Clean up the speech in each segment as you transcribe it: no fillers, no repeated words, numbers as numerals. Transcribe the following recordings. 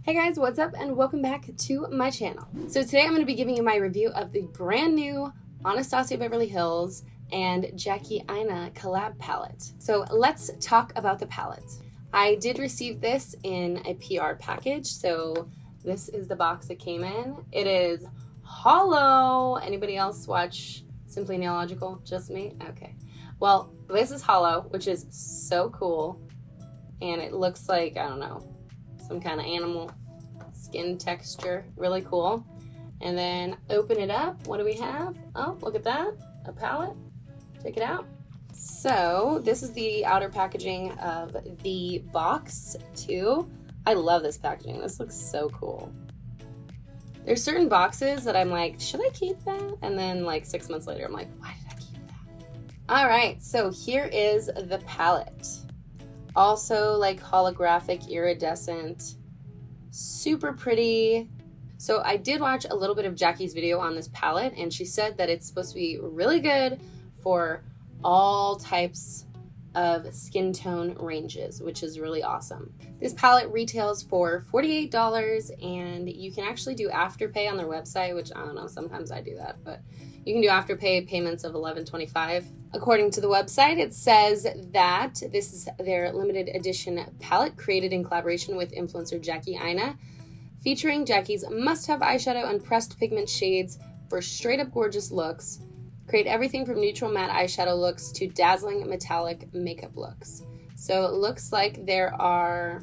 Hey guys, what's up and welcome back to my channel. So today I'm going to be giving you my review of the brand new Anastasia Beverly Hills and Jackie Aina collab palette. So let's talk about the palette. I did receive this in a PR package, so this is the box it came in. It is hollow. Anybody else watch Simply Nailogical? Just me? Okay. Well, this is hollow, which is so cool. And it looks like, I don't know, some kind of animal skin texture. Really cool. And then open it up. What do we have? Oh, look at that. A palette. Check it out. So this is the outer packaging of the box too. I love this packaging. This looks so cool. There's certain boxes that I'm like, should I keep that? And then like 6 months later, I'm like, why did I keep that? All right, so here is the palette. Also like holographic, iridescent, super pretty. So I did watch a little bit of Jackie's video on this palette, and she said that it's supposed to be really good for all types of skin tone ranges, which is really awesome. This palette retails for $48, and you can actually do Afterpay on their website, which I don't know, sometimes I do that, but you can do Afterpay payments of $11.25. According to the website, it says that this is their limited edition palette created in collaboration with influencer Jackie Aina, featuring Jackie's must-have eyeshadow and pressed pigment shades for straight-up gorgeous looks. Create everything from neutral matte eyeshadow looks to dazzling metallic makeup looks. So it looks like there are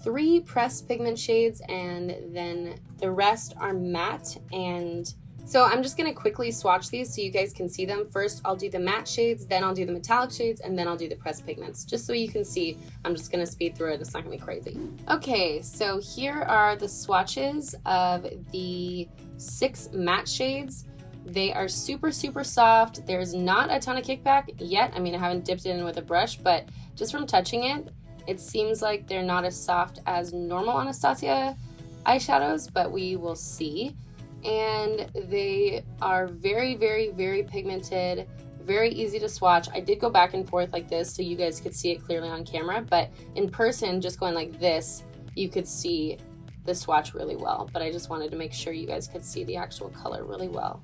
3 pressed pigment shades, and then the rest are matte. And so I'm just gonna quickly swatch these so you guys can see them. First, I'll do the matte shades, then I'll do the metallic shades, and then I'll do the pressed pigments. Just so you can see, I'm just gonna speed through it. It's not gonna be crazy. Okay, so here are the swatches of the 6 matte shades. They are super, super soft. There's not a ton of kickback yet. I mean, I haven't dipped it in with a brush, but just from touching it, it seems like they're not as soft as normal Anastasia eyeshadows, but we will see. And they are very, very, very pigmented, very easy to swatch. I did go back and forth like this so you guys could see it clearly on camera, but in person, just going like this, you could see the swatch really well. But I just wanted to make sure you guys could see the actual color really well.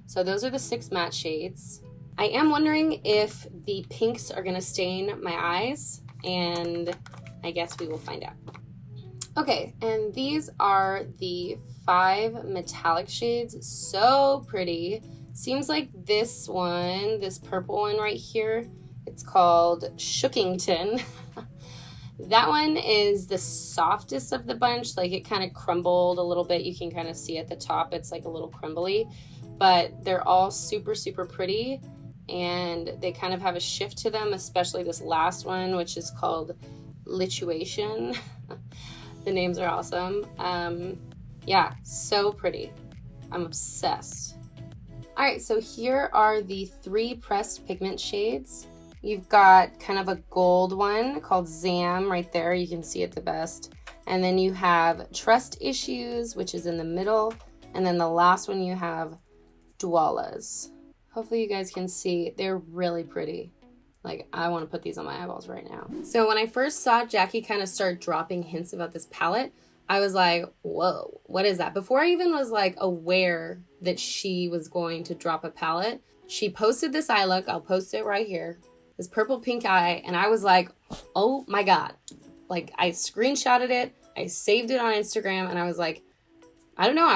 So those are the 6 matte shades. I am wondering if the pinks are gonna stain my eyes, and I guess we will find out. Okay, and these are the 5 metallic shades. So pretty. Seems like this one, this purple one right here, it's called Shookington. That one is the softest of the bunch. Like it kind of crumbled a little bit. You can kind of see at the top, it's like a little crumbly, but they're all super, super pretty. And they kind of have a shift to them, especially this last one, which is called Lituation. The names are awesome. Yeah, so pretty. I'm obsessed. All right, so here are the 3 pressed pigment shades. You've got kind of a gold one called Zam right there. You can see it the best. And then you have Trust Issues, which is in the middle. And then the last one you have Dwalas. Hopefully you guys can see. They're really pretty. Like, I want to put these on my eyeballs right now. So when I first saw Jackie kind of start dropping hints about this palette, I was like, whoa, what is that? Before I even was like aware that she was going to drop a palette, she posted this eye look. I'll post it right here. This purple pink eye. And I was like, oh my God. Like, I screenshotted it. I saved it on Instagram. And I was like, I don't know.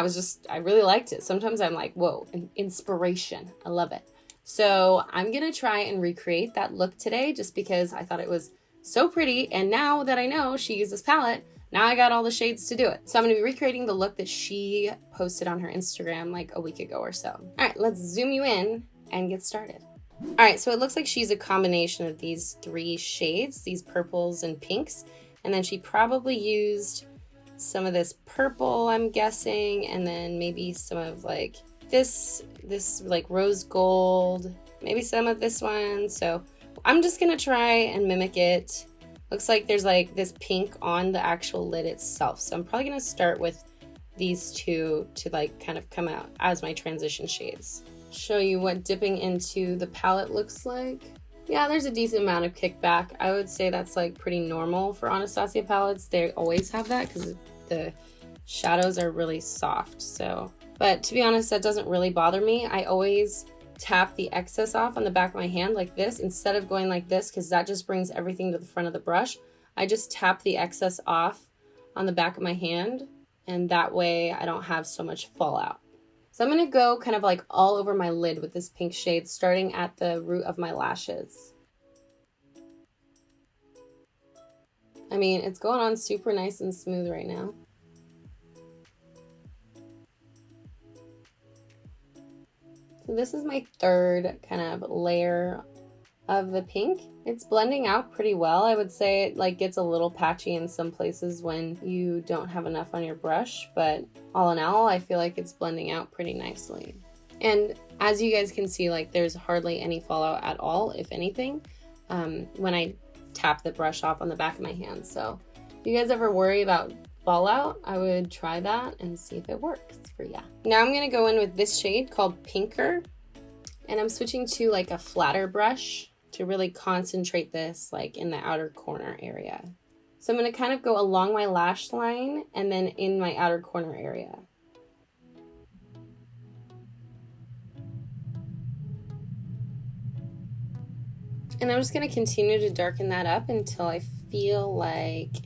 I really liked it. Sometimes I'm like, whoa, an inspiration. I love it. So I'm going to try and recreate that look today just because I thought it was so pretty. And now that I know she used this palette, now I got all the shades to do it. So I'm going to be recreating the look that she posted on her Instagram like a week ago or so. All right, let's zoom you in and get started. All right, so it looks like she's a combination of these 3 shades, these purples and pinks. And then she probably used some of this purple, I'm guessing, and then maybe some of like this like rose gold, maybe some of this one. So I'm just gonna try and mimic it. Looks like there's like this pink on the actual lid itself. So I'm probably gonna start with these 2 to like kind of come out as my transition shades. Show you what dipping into the palette looks like. Yeah, there's a decent amount of kickback. I would say that's like pretty normal for Anastasia palettes. They always have that because the shadows are really soft. So, but to be honest, that doesn't really bother me. I always tap the excess off on the back of my hand like this instead of going like this, because that just brings everything to the front of the brush. I just tap the excess off on the back of my hand, and that way I don't have so much fallout. So I'm going to go kind of like all over my lid with this pink shade, starting at the root of my lashes. I mean, it's going on super nice and smooth right now. So this is my third kind of layer of the pink. It's blending out pretty well. I would say it like gets a little patchy in some places when you don't have enough on your brush, but all in all, I feel like it's blending out pretty nicely. And as you guys can see, like there's hardly any fallout at all, if anything, when I tap the brush off on the back of my hand. So if you guys ever worry about fallout, I would try that and see if it works for you. Now I'm gonna go in with this shade called Pinker, and I'm switching to like a flatter brush to really concentrate this like in the outer corner area. So I'm gonna kind of go along my lash line and then in my outer corner area. And I'm just gonna continue to darken that up until I feel like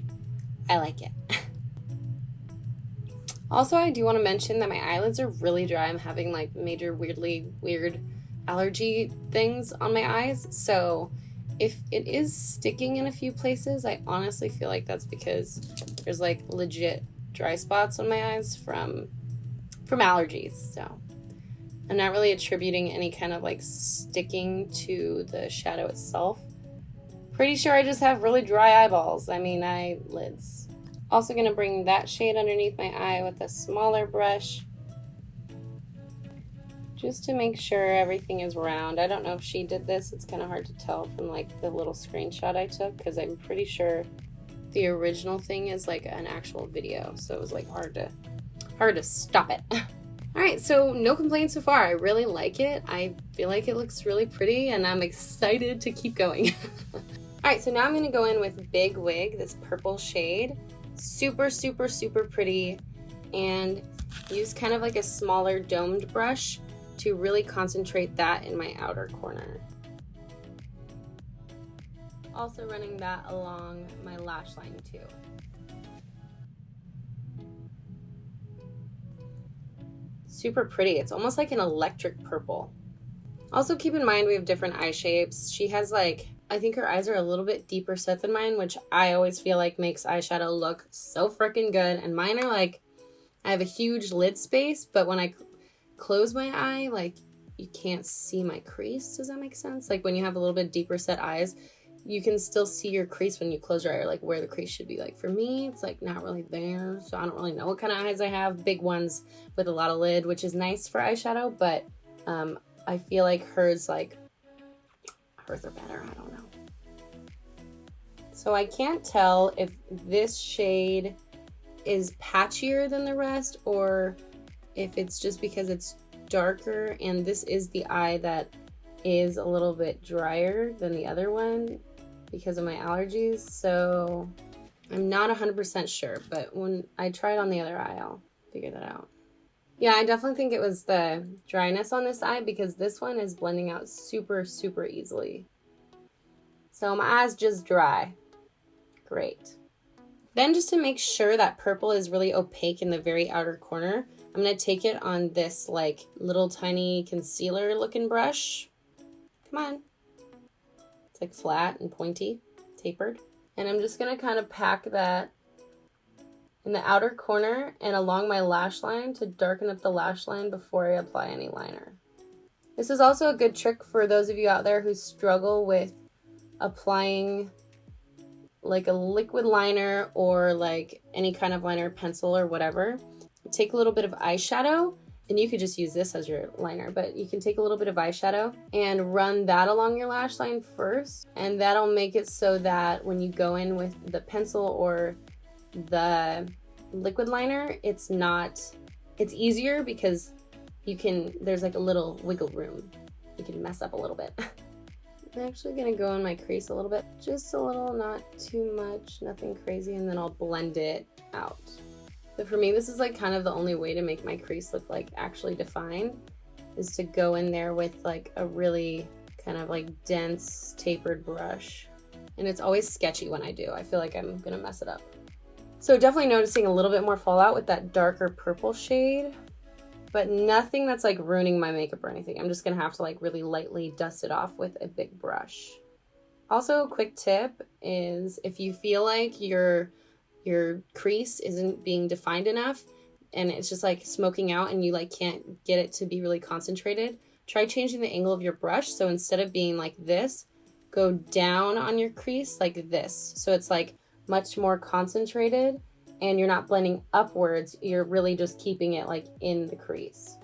I like it. Also, I do want to mention that my eyelids are really dry. I'm having like major weird allergy things on my eyes. So if it is sticking in a few places, I honestly feel like that's because there's like legit dry spots on my eyes from allergies. So I'm not really attributing any kind of like sticking to the shadow itself. Pretty sure I just have really dry eyeballs. I mean, eyelids. Also gonna bring that shade underneath my eye with a smaller brush, just to make sure everything is round. I don't know if she did this. It's kind of hard to tell from like the little screenshot I took, because I'm pretty sure the original thing is like an actual video, so it was like hard to stop it. All right, so no complaints so far. I really like it. I feel like it looks really pretty, and I'm excited to keep going. All right, so now I'm gonna go in with Big Wig, this purple shade. Super pretty, and use kind of like a smaller domed brush to really concentrate that in my outer corner. Also running that along my lash line too. Super pretty. It's almost like an electric purple. Also keep in mind we have different eye shapes. She has like, I think her eyes are a little bit deeper set than mine, which I always feel like makes eyeshadow look so freaking good. And mine are like, I have a huge lid space, but when I close my eye, like you can't see my crease. Does that make sense? Like when you have a little bit deeper set eyes, you can still see your crease when you close your eye, or like where the crease should be. Like for me, it's like not really there. So I don't really know what kind of eyes I have. Big ones with a lot of lid, which is nice for eyeshadow, but I feel like hers are better. I don't know. So I can't tell if this shade is patchier than the rest, or if it's just because it's darker, and this is the eye that is a little bit drier than the other one because of my allergies. So I'm not 100% sure, but when I try it on the other eye, I'll figure that out. Yeah, I definitely think it was the dryness on this eye, because this one is blending out super easily. So my eye's just dry. Great. Then just to make sure that purple is really opaque in the very outer corner, I'm going to take it on this like little tiny concealer looking brush. Come on. It's like flat and pointy, tapered. And I'm just going to kind of pack that in the outer corner and along my lash line to darken up the lash line before I apply any liner. This is also a good trick for those of you out there who struggle with applying like a liquid liner or like any kind of liner, pencil or whatever. Take a little bit of eyeshadow, and you could just use this as your liner, but you can take a little bit of eyeshadow and run that along your lash line first, and that'll make it so that when you go in with the pencil or the liquid liner, it's easier because there's like a little wiggle room. You can mess up a little bit. I'm actually gonna go in my crease a little bit, just a little, not too much, nothing crazy, and then I'll blend it out. But for me, this is like kind of the only way to make my crease look like actually defined, is to go in there with like a really kind of like dense tapered brush. And it's always sketchy when I do. I feel like I'm gonna mess it up. So definitely noticing a little bit more fallout with that darker purple shade, but nothing that's like ruining my makeup or anything. I'm just gonna have to like really lightly dust it off with a big brush. Also, a quick tip is if you feel like your crease isn't being defined enough and it's just like smoking out and you like can't get it to be really concentrated, try changing the angle of your brush. So instead of being like this, go down on your crease like this. So it's like much more concentrated and you're not blending upwards. You're really just keeping it like in the crease.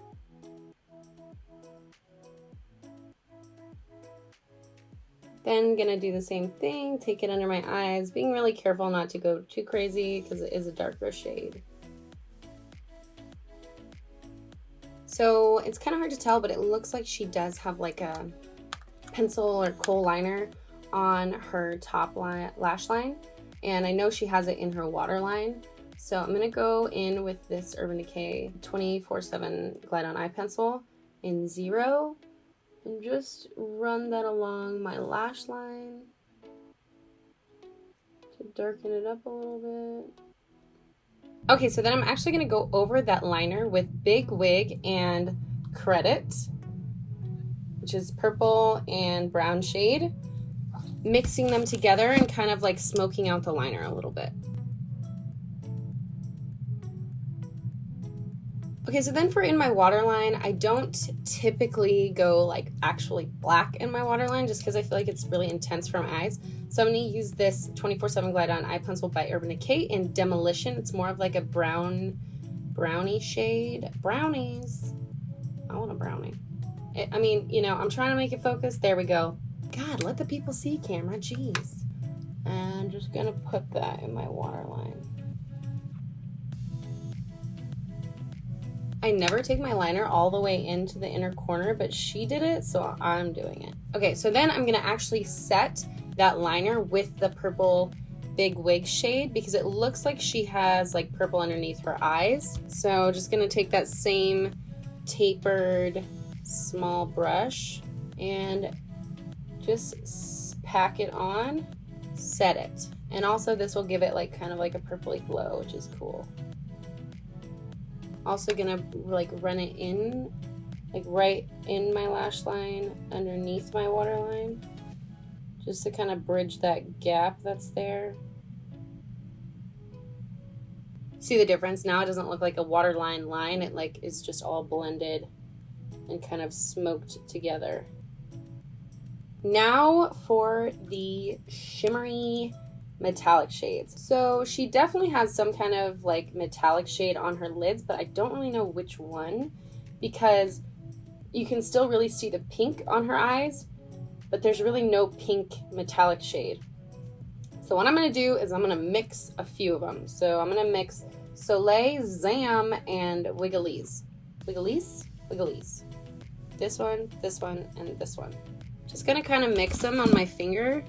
Then gonna do the same thing, take it under my eyes, being really careful not to go too crazy because it is a darker shade. So it's kind of hard to tell, but it looks like she does have like a pencil or kohl liner on her top lash line. And I know she has it in her waterline. So I'm gonna go in with this Urban Decay 24/7 Glide On Eye Pencil in 0. And just run that along my lash line to darken it up a little bit. Okay, so then I'm actually gonna go over that liner with Big Wig and Credit, which is purple and brown shade, mixing them together and kind of like smoking out the liner a little bit. Okay, so then for in my waterline, I don't typically go like actually black in my waterline just because I feel like it's really intense for my eyes. So I'm going to use this 24/7 Glide On Eye Pencil by Urban Decay in Demolition. It's more of like a brownie shade. Brownies. I want a brownie. I mean, you know, I'm trying to make it focus. There we go. God, let the people see, camera. Jeez. And I'm just going to put that in my waterline. I never take my liner all the way into the inner corner, but she did it, so I'm doing it. Okay, so then I'm gonna actually set that liner with the purple Big Wig shade because it looks like she has like purple underneath her eyes. So just gonna take that same tapered small brush and just pack it on, set it. And also this will give it like kind of like a purpley glow, which is cool. Also gonna like run it in, like right in my lash line underneath my waterline, just to kind of bridge that gap that's there. See the difference? Now it doesn't look like a waterline line, it like is just all blended and kind of smoked together. Now for the shimmery metallic shades. So she definitely has some kind of like metallic shade on her lids, but I don't really know which one because you can still really see the pink on her eyes, but there's really no pink metallic shade. So what I'm going to do is I'm going to mix a few of them. So I'm going to mix Soleil, Zam, and Wigglies. Wigglies. This one, and this one. Just going to kind of mix them on my finger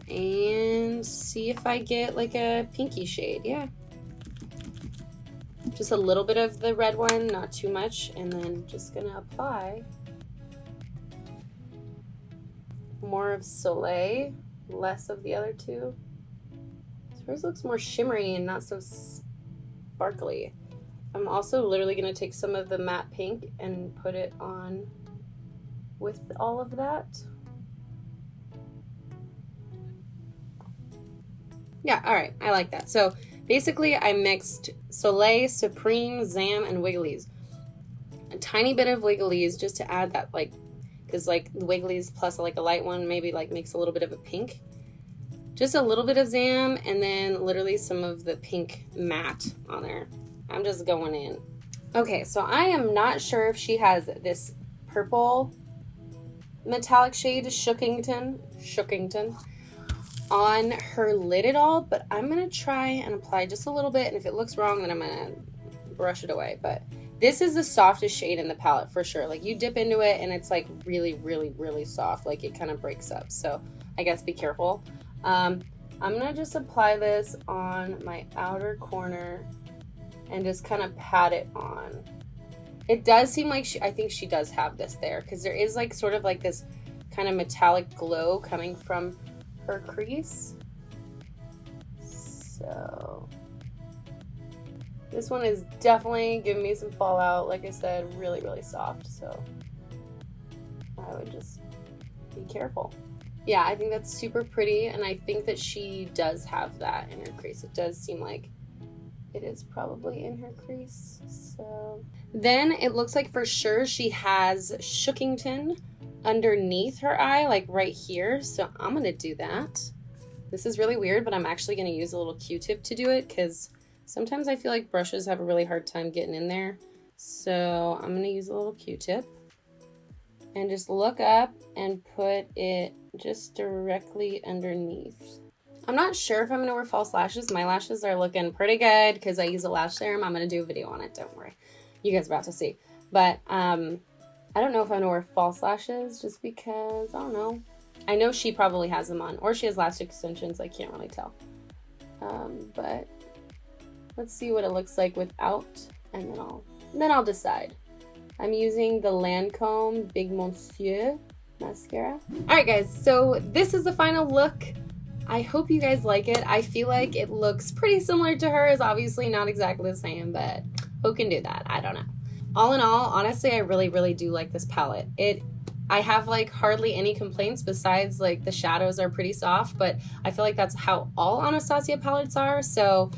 and see if I get like a pinky shade. Yeah, just a little bit of the red one, not too much, and then just gonna apply more of Soleil, less of the other two. So hers looks more shimmery and not so sparkly. I'm also literally gonna take some of the matte pink and put it on with all of that. Yeah, all right, I like that. So basically I mixed Soleil, Supreme, Zam, and Wigglies. A tiny bit of Wigglies just to add that, like, because like the Wigglies plus like a light one maybe like makes a little bit of a pink. Just a little bit of Zam and then literally some of the pink matte on there. I'm just going in. Okay, so I am not sure if she has this purple metallic shade, Shookington, on her lid at all, but I'm gonna try and apply just a little bit, and if it looks wrong then I'm gonna brush it away. But this is the softest shade in the palette for sure. Like you dip into it and it's like really soft, like it kind of breaks up, so I guess be careful. I'm gonna just apply this on my outer corner and just kind of pat it on. It does seem like I think she does have this there, because there is like sort of like this kind of metallic glow coming from her crease. So this one is definitely giving me some fallout. Like I said, really, really soft. So I would just be careful. Yeah, I think that's super pretty, and I think that she does have that in her crease. It does seem like it is probably in her crease. So then it looks like for sure she has Shookington underneath her eye, like right here. So I'm gonna do that. This is really weird, but I'm actually gonna use a little Q-tip to do it, because sometimes I feel like brushes have a really hard time getting in there. So I'm gonna use a little Q-tip and just look up and put it just directly underneath. I'm not sure if I'm gonna wear false lashes. My lashes are looking pretty good because I use a lash serum. I'm gonna do a video on it, don't worry. You guys are about to see. But I don't know if I'm gonna wear false lashes, just because, I don't know. I know she probably has them on, or she has lash extensions, I can't really tell. But let's see what it looks like without, and then I'll decide. I'm using the Lancome Big Monsieur mascara. Alright guys, so this is the final look. I hope you guys like it. I feel like it looks pretty similar to hers. Obviously not exactly the same, but who can do that? I don't know. All in all, honestly, I really, really do like this palette. I have like hardly any complaints besides like the shadows are pretty soft, but I feel like that's how all Anastasia palettes are. So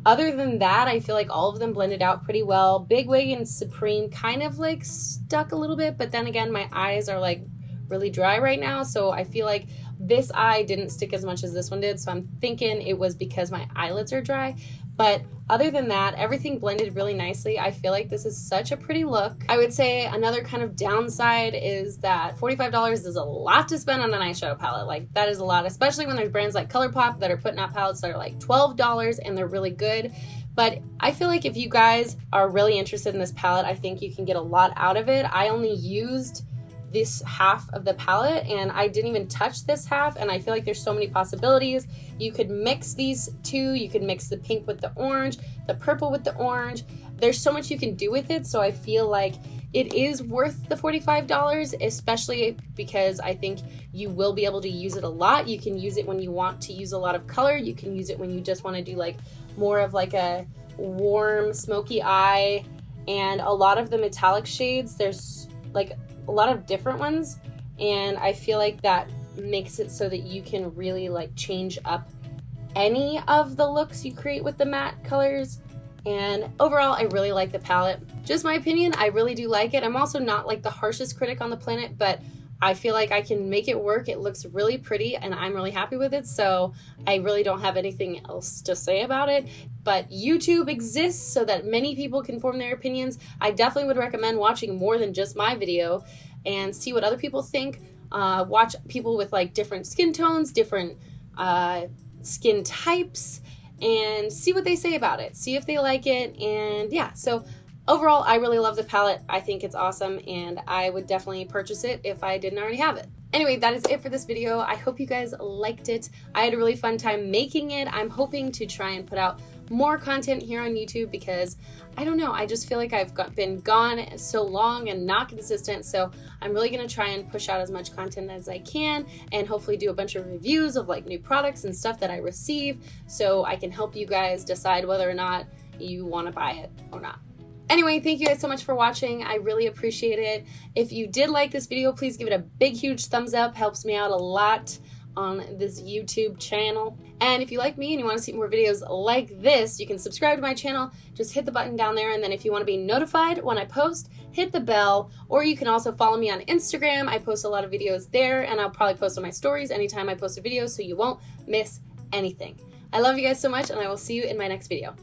other than that, I feel like all of them blended out pretty well. Big Wig and Supreme kind of like stuck a little bit, but then again, my eyes are like really dry right now, so I feel like this eye didn't stick as much as this one did, so I'm thinking it was because my eyelids are dry. But other than that, everything blended really nicely. I feel like this is such a pretty look. I would say another kind of downside is that $45 is a lot to spend on an eyeshadow palette. Like, that is a lot, especially when there's brands like ColourPop that are putting out palettes that are like $12 and they're really good. But I feel like if you guys are really interested in this palette, I think you can get a lot out of it. I only used this half of the palette and I didn't even touch this half, and I feel like there's so many possibilities. You could mix these two, you could mix the pink with the orange, the purple with the orange. There's so much you can do with it, so I feel like it is worth the $45, especially because I think you will be able to use it a lot. You can use it when you want to use a lot of color. You can use it when you just want to do like more of like a warm smoky eye, and a lot of the metallic shades, there's like a lot of different ones, and I feel like that makes it so that you can really like change up any of the looks you create with the matte colors. And overall, I really like the palette. Just my opinion, I really do like it. I'm also not like the harshest critic on the planet, but I feel like I can make it work. It looks really pretty and I'm really happy with it, so I really don't have anything else to say about it. But YouTube exists so that many people can form their opinions. I definitely would recommend watching more than just my video and see what other people think. Watch people with like different skin tones, different skin types, and see what they say about it. See if they like it, and yeah, so overall, I really love the palette. I think it's awesome, and I would definitely purchase it if I didn't already have it. Anyway, that is it for this video. I hope you guys liked it. I had a really fun time making it. I'm hoping to try and put out more content here on YouTube because, I don't know, I just feel like I've been gone so long and not consistent, so I'm really going to try and push out as much content as I can and hopefully do a bunch of reviews of like new products and stuff that I receive so I can help you guys decide whether or not you want to buy it or not. Anyway, thank you guys so much for watching. I really appreciate it. If you did like this video, please give it a big, huge thumbs up. Helps me out a lot on this YouTube channel. And if you like me and you want to see more videos like this, you can subscribe to my channel. Just hit the button down there, and then if you want to be notified when I post, hit the bell. Or you can also follow me on Instagram. I post a lot of videos there, and I'll probably post on my stories anytime I post a video so you won't miss anything. I love you guys so much, and I will see you in my next video.